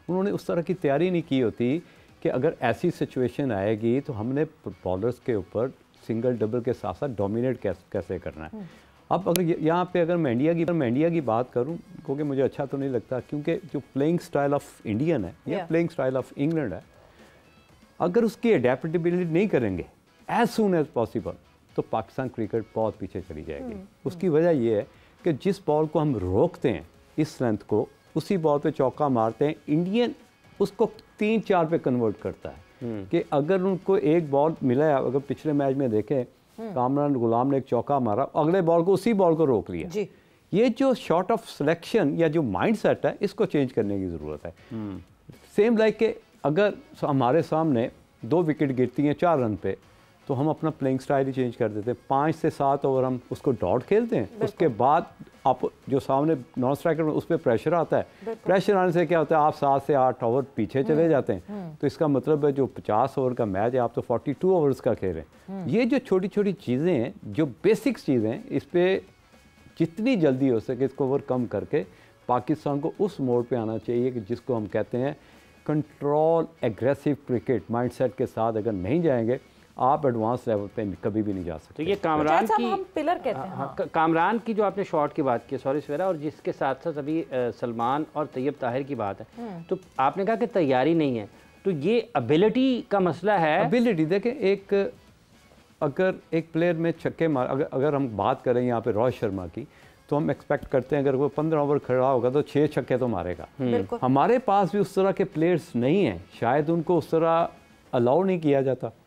उन्होंने उस तरह की तैयारी नहीं की होती कि अगर ऐसी सिचुएशन आएगी तो हमने बॉलर्स के ऊपर सिंगल डबल के साथ साथ डोमिनेट कैसे करना है। अब अगर यहाँ पे अगर मैं इंडिया की बात करूँ, क्योंकि मुझे अच्छा तो नहीं लगता, क्योंकि जो प्लेइंग स्टाइल ऑफ इंडियन है या प्लेइंग स्टाइल ऑफ इंग्लैंड है, अगर उसकी अडेप्टेबिलिटी नहीं करेंगे एज सून एज पॉसिबल तो पाकिस्तान क्रिकेट बहुत पीछे चली जाएगी। उसकी वजह यह है कि जिस बॉल को हम रोकते हैं इस लेंथ को, उसी बॉल पे चौका मारते हैं, इंडियन उसको 3-4 पे कन्वर्ट करता है कि अगर उनको एक बॉल मिला है, अगर पिछले मैच में देखें कामरान गुलाम ने एक चौका मारा, अगले बॉल को उसी बॉल को रोक लिया जी। ये जो शॉट ऑफ सिलेक्शन या जो माइंड सेट है इसको चेंज करने की ज़रूरत है। सेम लाइक के अगर हमारे सामने 2 विकेट गिरती हैं 4 रन पे, तो हम अपना प्लेइंग स्टाइल ही चेंज कर देते हैं। 5 से 7 ओवर हम उसको डॉट खेलते हैं, उसके बाद आप जो सामने नॉन स्ट्राइकर में उस पर प्रेशर आता है, प्रेशर आने से क्या होता है आप 7 से 8 ओवर पीछे चले जाते हैं। तो इसका मतलब है जो 50 ओवर का मैच है आप तो 42 ओवर्स का खेल रहे हैं। ये जो छोटी छोटी चीज़ें हैं, जो बेसिक्स चीज़ें हैं, इस पर जितनी जल्दी हो सके इसको ओवरकम करके पाकिस्तान को उस मोड पे आना चाहिए कि जिसको हम कहते हैं कंट्रोल एग्रेसिव क्रिकेट माइंडसेट के साथ अगर नहीं जाएंगे आप एडवांस लेवल पे कभी भी नहीं जा सकते। तो ये कामरान की हम पिलर कहते हैं। कामरान की जो आपने शॉट की बात की, सॉरी सवेरा, और जिसके साथ साथ अभी सलमान और तैयब ताहिर की बात है, तो आपने कहा कि तैयारी नहीं है, तो ये एबिलिटी का मसला है। एबिलिटी देखें, अगर एक प्लेयर में छक्के मार, अगर हम बात करें यहाँ पे रोहित शर्मा की, तो हम एक्सपेक्ट करते हैं अगर वो 15 ओवर खड़ा होगा तो 6 छक्के तो मारेगा। हमारे पास भी उस तरह के प्लेयर्स नहीं हैं, शायद उनको उस तरह अलाउ नहीं किया जाता।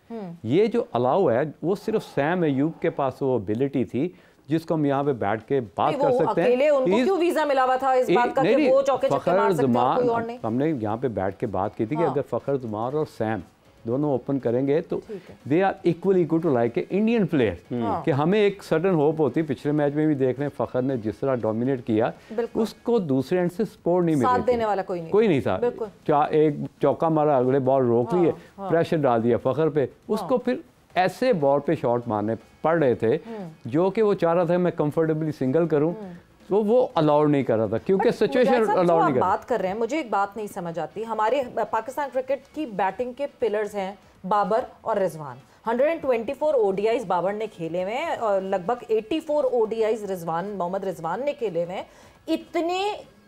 ये जो अलाउ है वो सिर्फ सैम अयूब के पास वो एबिलिटी थी जिसको हम यहाँ पे बैठ के बात कर सकते हैं। उनको क्यों वीजा मिला हुआ था इस बात का कि वो चौके छक्के मार सकते हैं, कोई और नहीं। हमने यहाँ पे बैठ के बात की थी कि अगर फखर जमान और सैम दोनों ओपन करेंगे तो they are equally good to like a Indian player, कि हमें एक सडन होप होती। पिछले मैच में भी देख रहे हैं फखर ने जिस तरह डोमिनेट किया, उसको दूसरे एंड से सपोर्ट नहीं मिला, देने वाला कोई नहीं था। क्या एक चौका मारा, अगले बॉल रोक लिए, प्रेशर डाल दिया फखर पे, उसको फिर ऐसे बॉल पे शॉट मारने पड़ रहे थे जो कि वो चाह रहा था मैं कंफर्टेबली सिंगल करूं, तो वो अलाउड नहीं कर रहा था क्योंकि सिचुएशन अलाउड नहीं कर रहा। बात कर रहे हैं, मुझे एक बात नहीं समझ आती, हमारे पाकिस्तान क्रिकेट की बैटिंग के पिलर्स हैं बाबर और रिजवान। 124 ओडीआईज बाबर ने खेले हुए हैं और लगभग 84 ओडीआईज मोहम्मद रिजवान ने खेले हुए हैं। इतने,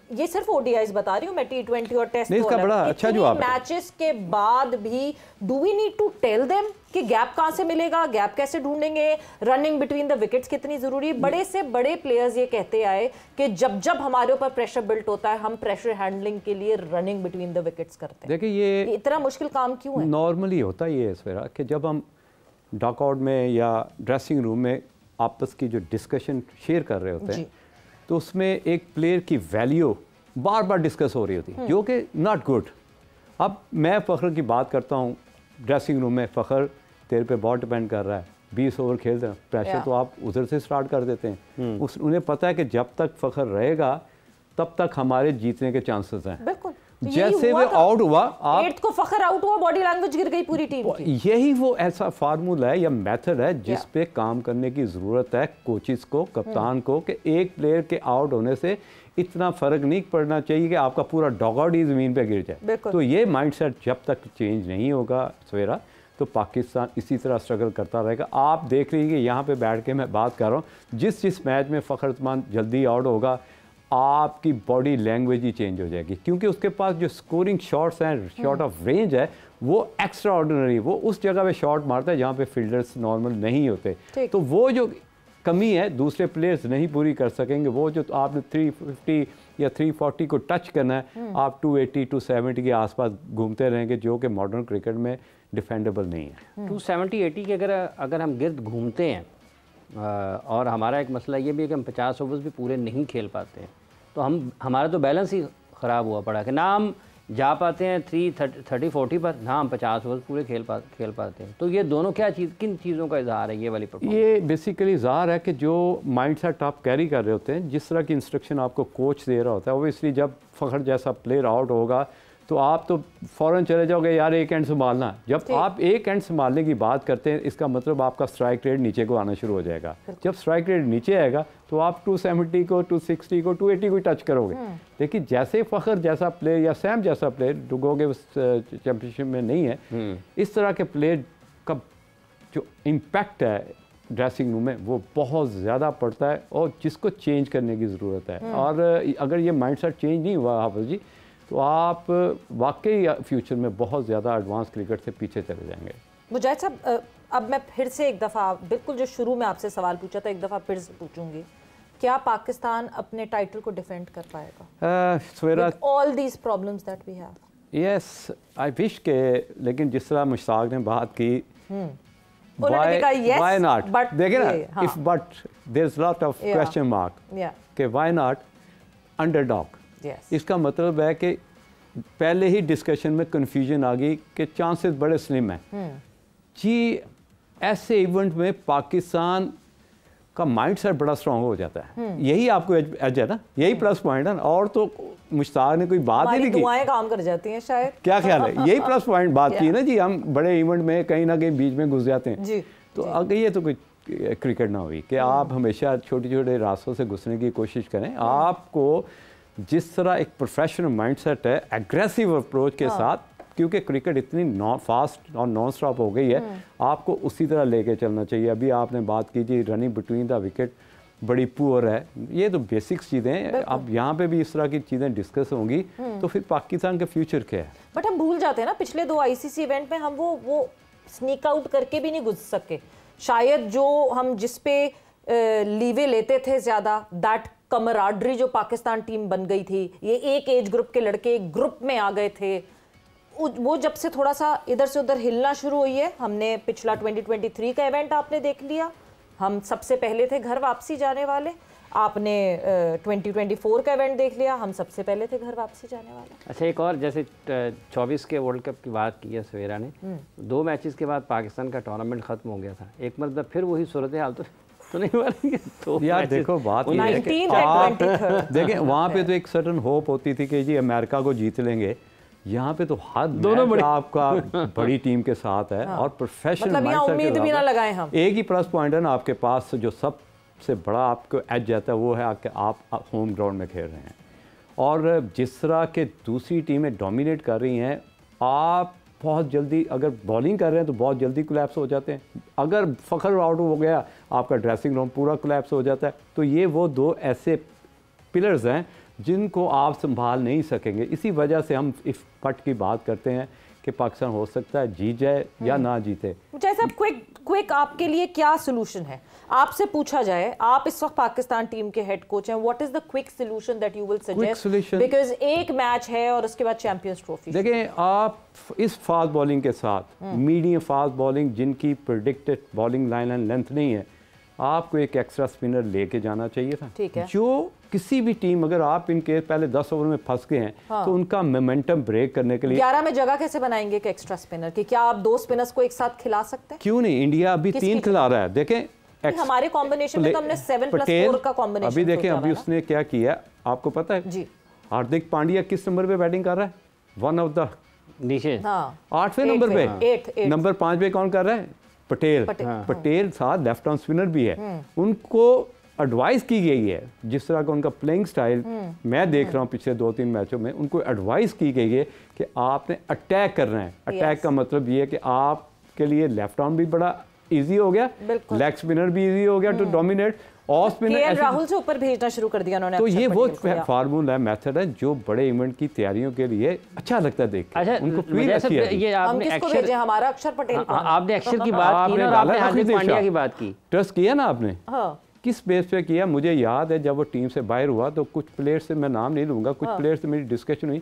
ये सिर्फ ओडीआईज बता रही हूँ मैं, T20 और टेस्ट इसका बड़ा अच्छा जवाब है। मैचेस के बाद भी do we need to tell them कि गैप कहां से मिलेगा, गैप कैसे ढूंढेंगे, रनिंग बिटवीन द विकेट्स कितनी जरूरी। बड़े से बड़े प्लेयर्स ये कहते आए कि जब जब हमारे ऊपर प्रेशर बिल्ट होता है हम प्रेशर हैंडलिंग के लिए रनिंग बिटवीन द विकेट्स करते हैं। देखिए ये इतना मुश्किल काम क्यों है? नॉर्मली होता ही है सवेरा कि जब हम डॉकआउट में या ड्रेसिंग रूम में आपस की जो डिस्कशन शेयर कर रहे होते हैं तो उसमें एक प्लेयर की वैल्यू बार बार डिस्कस हो रही होती है जो कि नॉट गुड। अब मैं फ़खर की बात करता हूँ ड्रेसिंग रूम में, फ़खर तेरे पे बहुत डिपेंड कर रहा है, 20 ओवर खेलते हैं, प्रेशर तो आप उधर से स्टार्ट कर देते हैं। उन्हें पता है कि जब तक फ़खर रहेगा तब तक हमारे जीतने के चांसेस हैं। बिल्कुल। जैसे वो आउट हुआ, आप को फ़खर आउट हुआ, बॉडी लैंग्वेज गिर गई पूरी टीम की। यही वो ऐसा फार्मूला है या मेथड है जिस पे काम करने की ज़रूरत है कोचिज को, कप्तान को, कि एक प्लेयर के आउट होने से इतना फ़र्क नहीं पड़ना चाहिए कि आपका पूरा डॉगआउट ही ज़मीन पे गिर जाए। तो ये माइंडसेट जब तक चेंज नहीं होगा सवेरा तो पाकिस्तान इसी तरह स्ट्रगल करता रहेगा। आप देख लीजिए यहाँ पे बैठ के मैं बात कर रहा हूँ, जिस मैच में फ़खर उस्मान जल्दी आउट होगा आपकी बॉडी लैंग्वेज ही चेंज हो जाएगी क्योंकि उसके पास जो स्कोरिंग शॉट्स हैं, शॉट ऑफ रेंज है, वो एक्स्ट्रा ऑर्डिनरी, वो उस जगह पे शॉट मारता है जहाँ पे फील्डर्स नॉर्मल नहीं होते। तो वो जो कमी है दूसरे प्लेयर्स नहीं पूरी कर सकेंगे। वो जो आपने 350 या 340 को टच करना है, आप 280 270 के आसपास घूमते रहेंगे जो कि मॉडर्न क्रिकेट में डिफेंडेबल नहीं है। 270-80 के अगर हम गिर्द घूमते हैं और हमारा एक मसला ये भी है कि हम 50 ओवर्स भी पूरे नहीं खेल पाते हैं तो हमारा तो बैलेंस ही ख़राब हुआ पड़ा कि ना हम जा पाते हैं 30-40 पर, ना हम 50 ओवर पूरे खेल पाते हैं। तो ये दोनों किन चीज़ों का इजहार है ये वाली परफॉर्मेंस? ये बेसिकली इजहार है कि जो माइंडसेट आप कैरी कर रहे होते हैं, जिस तरह की इंस्ट्रक्शन आपको कोच दे रहा होता है, ओबियसली जब फ़खर जैसा प्लेयर आउट होगा तो आप तो फ़ौरन चले जाओगे यार एक एंड संभालना। जब आप एक एंड संभालने की बात करते हैं इसका मतलब आपका स्ट्राइक रेट नीचे को आना शुरू हो जाएगा। जब स्ट्राइक रेट नीचे आएगा तो आप 270 को 260 को 280 को टच करोगे। देखिए जैसे फ़खर जैसा प्लेयर या सैम जैसा प्लेयर डुगोगे उस चैम्पियनशिप में नहीं है, इस तरह के प्लेयर का जो इम्पैक्ट है ड्रेसिंग रूम में वो बहुत ज़्यादा पड़ता है और जिसको चेंज करने की ज़रूरत है। और अगर ये माइंडसेट चेंज नहीं हुआ हाफिज़ जी तो आप वाकई फ्यूचर में बहुत ज़्यादा एडवांस क्रिकेट से पीछे चले जाएंगे। मुजाहिद साहब, अब मैं फिर से एक दफ़ा बिल्कुल जो शुरू में आपसे सवाल पूछा था एक दफ़ा फिर से पूछूंगी, क्या पाकिस्तान अपने टाइटल को डिफेंड कर पाएगा all these problems that we have? Yes, I wish के, लेकिन जिस तरह मुश्ताक ने बात की why not? But देखिए ना, if but there's lot of question mark कि why not underdog? इसका मतलब है कि पहले ही डिस्कशन में कंफ्यूजन आ गई कि चांसेस बड़े स्लिम हैं जी। ऐसे इवेंट में पाकिस्तान का माइंडसेट बड़ा स्ट्रांग हो जाता है। यही आपको एज है ना, यही प्लस पॉइंट है। और तो मुश्ताक ने कोई बात ही नहीं की, दुआएं काम कर जाती हैं शायद, क्या ख्याल है? यही प्लस पॉइंट बात की है ना जी। हम बड़े इवेंट में कहीं ना कहीं बीच में घुस जाते हैं जी। तो अगर ये तो कोई क्रिकेट ना हुई कि आप हमेशा छोटे छोटे रास्तों से घुसने की कोशिश करें। आपको जिस तरह एक प्रोफेशनल माइंडसेट है एग्रेसिव अप्रोच के साथ, क्योंकि क्रिकेट इतनी फास्ट और नॉन स्टॉप हो गई है, आपको उसी तरह लेके चलना चाहिए। अभी आपने बात की जी रनिंग बिटवीन द विकेट बड़ी पुअर है, ये तो बेसिक्स चीज़ें हैं। अब यहाँ पे भी इस तरह की चीज़ें डिस्कस होंगी तो फिर पाकिस्तान का फ्यूचर क्या है? बट हम भूल जाते हैं ना, पिछले 2 आईसीसी इवेंट में हम वो स्नीक आउट करके भी नहीं घुस सके। शायद जो हम जिस पे लीवे लेते थे ज़्यादा, दैट कमराडरी जो पाकिस्तान टीम बन गई थी, ये एक एज ग्रुप के लड़के एक ग्रुप में आ गए थे, वो जब से थोड़ा सा इधर से उधर हिलना शुरू हुई है। हमने पिछला 2023 का इवेंट आपने देख लिया, हम सबसे पहले थे घर वापसी जाने वाले। आपने 2024 का इवेंट देख लिया, हम सबसे पहले थे घर वापसी जाने वाले। अच्छा, एक और जैसे 24 के वर्ल्ड कप की बात की है सवेरा ने, 2 मैचेस के बाद पाकिस्तान का टूर्नामेंट खत्म हो गया था। एक मतलब फिर वही सूरत हाल तो नहीं मारेंगे तो यार देखो बात ये है कि आप देखें वहाँ पे तो एक सर्टन होप होती थी कि जी अमेरिका को जीत लेंगे। यहाँ पे तो हर दोनों आपका बड़ी टीम के साथ है और प्रोफेशनल मतलब उम्मीद भी ना लगाएं हम। एक ही प्लस पॉइंट है ना आपके पास, जो सब सबसे बड़ा आपको एज जाता है वो है कि आप होम ग्राउंड में खेल रहे हैं, और जिस तरह के दूसरी टीमें डोमिनेट कर रही हैं, आप बहुत जल्दी अगर बॉलिंग कर रहे हैं तो बहुत जल्दी कोलैप्स हो जाते हैं। अगर फ़खर आउट हो गया आपका ड्रेसिंग रूम पूरा कोलैप्स हो जाता है। तो ये वो दो ऐसे पिलर्स हैं जिनको आप संभाल नहीं सकेंगे। इसी वजह से हम इस पट की बात करते हैं कि पाकिस्तान हो सकता है जीत जाए या ना जीते। जैसे अब क्विक आपके लिए क्या सोल्यूशन है? आपसे पूछा जाए, आप इस वक्त पाकिस्तान टीम के हेड कोच हैं, what is the quick solution that you will suggest? Because एक मैच है और उसके बाद चैंपियंस ट्रॉफी। देखें, आप इस फास्ट बॉलिंग के साथ मीडियम फास्ट बॉलिंग जिनकी predicted bowling line and length नहीं है, आपको एक एक्स्ट्रा स्पिनर लेके जाना चाहिए था। ठीक है। जो किसी भी टीम, अगर आप इनके पहले 10 ओवर में फंस गए हैं तो उनका मोमेंटम ब्रेक करने के लिए 11 में जगह कैसे बनाएंगे एक एक्स्ट्रा स्पिनर की? क्या आप 2 स्पिनर्स को एक साथ खिला सकते हैं? क्यों नहीं, इंडिया अभी 3 खिला रहा है। देखें हमारे कॉम्बिनेशन में तो हमने 7+4 का कॉम्बिनेशन अभी देखें अभी उसने क्या किया आपको पता है जी? हार्दिक पांड्या किस नंबर पे बैटिंग कर रहा है? वन ऑफ द नीचे 8वें नंबर पे। नंबर 5 पे कौन कर रहा है? पटेल। पटेल साथ लेफ्ट आर्म स्पिनर भी है। उनको एडवाइस की गई है, जिस तरह का उनका प्लेइंग स्टाइल मैं देख रहा हूँ पिछले 2-3 मैचों में, उनको एडवाइस की गई है कि आपने अटैक करना है। अटैक का मतलब ये है कि आपके लिए लेफ्ट आर्म भी बड़ा इजी हो गया, लेग स्पिनर भी इजी हो गया टू डोमिनेट, और स्पिनर राहुल से ऊपर भेजना शुरू कर दिया उन्होंने। तो ये वो फार्मूला मेथड है जो बड़े इवेंट की तैयारियों के लिए अच्छा लगता है देख। अच्छा, उनको फील अच्छी है। ये आपने अक्षर, हमारा अक्षर पटेल को आपने अक्षर की बात की और आपने हार्दिक पांड्या की बात की। ट्रस्ट किया ना आपने? किस बेस पे किया? मुझे याद है जब वो टीम से बाहर हुआ तो कुछ प्लेयर से, मैं नाम नहीं लूँगा, कुछ प्लेयर से मेरी डिस्कशन हुई,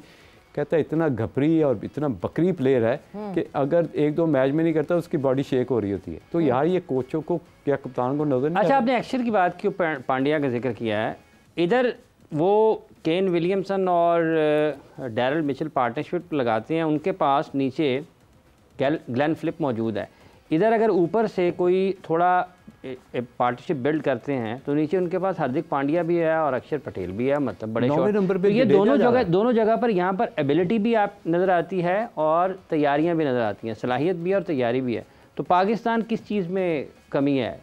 कहता है इतना घपरी और इतना बकरी प्लेयर है कि अगर 1-2 मैच में नहीं करता उसकी बॉडी शेक हो रही होती है। तो यार ये कोचों को क्या कप्तान को नजर नहीं? अच्छा, आपने अक्षर की बात की, पांड्या का जिक्र किया है, इधर वो केन विलियमसन और डैरल मिचेल पार्टनरशिप लगाते हैं, उनके पास नीचे ग्लेन फिलिप मौजूद है। इधर अगर ऊपर से कोई थोड़ा पार्टनरशिप बिल्ड करते हैं तो नीचे उनके पास हार्दिक पांड्या भी है और अक्षर पटेल भी है, मतलब बड़े शॉट। तो ये दोनों जगह पर यहाँ पर एबिलिटी भी आप नज़र आती है और तैयारियाँ भी नज़र आती हैं, सलाहियत भी है और तैयारी भी है। तो पाकिस्तान किस चीज़ में कमी है?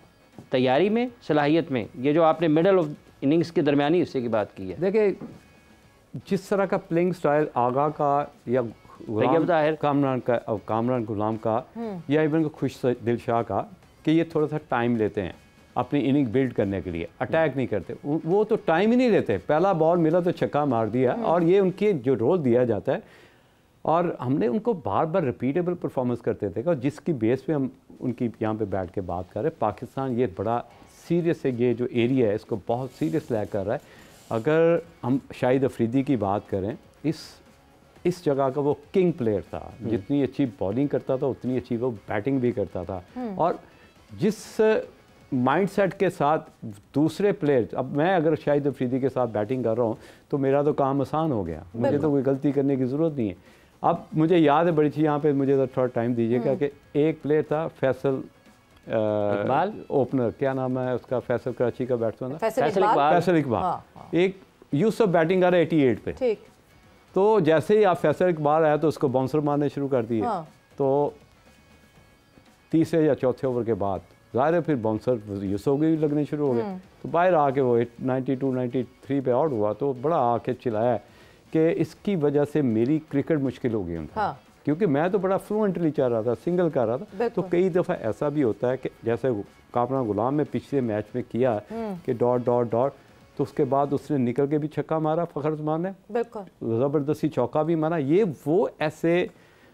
तैयारी में, सलाहियत में? ये जो आपने मिडल ऑफ इनिंग्स के दरमियानी हिस्से की बात की है। देखिए, जिस तरह का प्लेइंग स्टाइल आगा का या कामरान गुलाम का या इवन खुश दिल शाह का, कि ये थोड़ा सा टाइम लेते हैं अपनी इनिंग बिल्ड करने के लिए, अटैक नहीं करते। वो तो टाइम ही नहीं लेते, पहला बॉल मिला तो छक्का मार दिया, और ये उनके जो रोल दिया जाता है, और हमने उनको बार बार रिपीटेबल परफॉर्मेंस करते थे, और जिसकी बेस पे हम उनकी यहाँ पे बैठ के बात कर रहे हैं। पाकिस्तान ये बड़ा सीरियस है, ये जो एरिया है इसको बहुत सीरियस लैग कर रहा है। अगर हम शाहिद अफरीदी की बात करें, इस जगह का वो किंग प्लेयर था, जितनी अच्छी बॉलिंग करता था उतनी अच्छी वो बैटिंग भी करता था, और जिस माइंडसेट के साथ दूसरे प्लेयर, अब मैं अगर शाहिद अफरीदी के साथ बैटिंग कर रहा हूँ तो मेरा तो काम आसान हो गया, मुझे तो कोई गलती करने की ज़रूरत नहीं है। अब मुझे याद है बड़ी चीज़, यहाँ पे मुझे तो थोड़ा टाइम दीजिएगा, कि एक प्लेयर था फैसल इकबाल, ओपनर, क्या नाम है उसका, फैसल कराची का बैट्समैन था, फैसल इकबाल। एक यूसुफ बैटिंग कर रहा है 88 पे, तो जैसे ही आप फैसल इकबाल आया तो उसको बाउंसर मारने शुरू कर दिए। तो तीसरे या चौथे ओवर के बाद ज़ाहिर है फिर बाउंसर यूसुफ भी लगने शुरू हो गए, तो बाहर आके वो 92-93 पे आउट हुआ। तो बड़ा आके चिल्लाया कि इसकी वजह से मेरी क्रिकेट मुश्किल हो गई क्योंकि मैं तो बड़ा फ्लुएंटली चाह रहा था, सिंगल कर रहा था। तो कई दफ़ा ऐसा भी होता है कि जैसे कामरान गुलाम में पिछले मैच में किया कि डॉट डॉट डॉट, तो उसके बाद उसने निकल के भी छक्का मारा फ़खर उस्मान ने, ज़बरदस्ती चौका भी मारा। ये वो ऐसे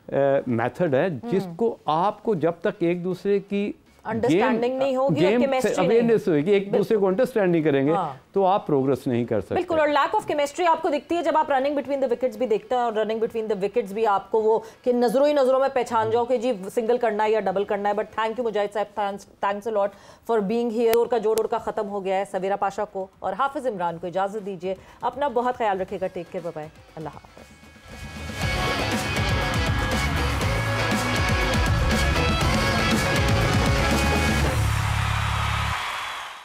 मेथड है जिसको आपको जब तक एक दूसरे की अंडरस्टैंडिंग नहीं होगी, अवेयरनेस होगी, एक दूसरे को अंडरस्टैंड नहीं करेंगे, तो आप प्रोग्रेस नहीं कर सकते। बिल्कुल, और लैक ऑफ केमिस्ट्री आपको दिखती है जब आप रनिंग बिटवीन द विकेट्स भी देखते हैं, और रनिंग बिटवीन द विकेट्स भी आपको वो कि नजरों ही नजरों में पहचान जाओ कि जी सिंगल करना है या डबल करना है। बट थैंक यू मुजाहिद साहब, thanks a lot for being here. और का जोड़ का खत्म हो गया है। सवेरा पाशा को और हाफिज इमरान को इजाजत दीजिए, अपना बहुत ख्याल रखिएगा, टेक केयर, बाय बाय, अल्लाह हाफ़िज़।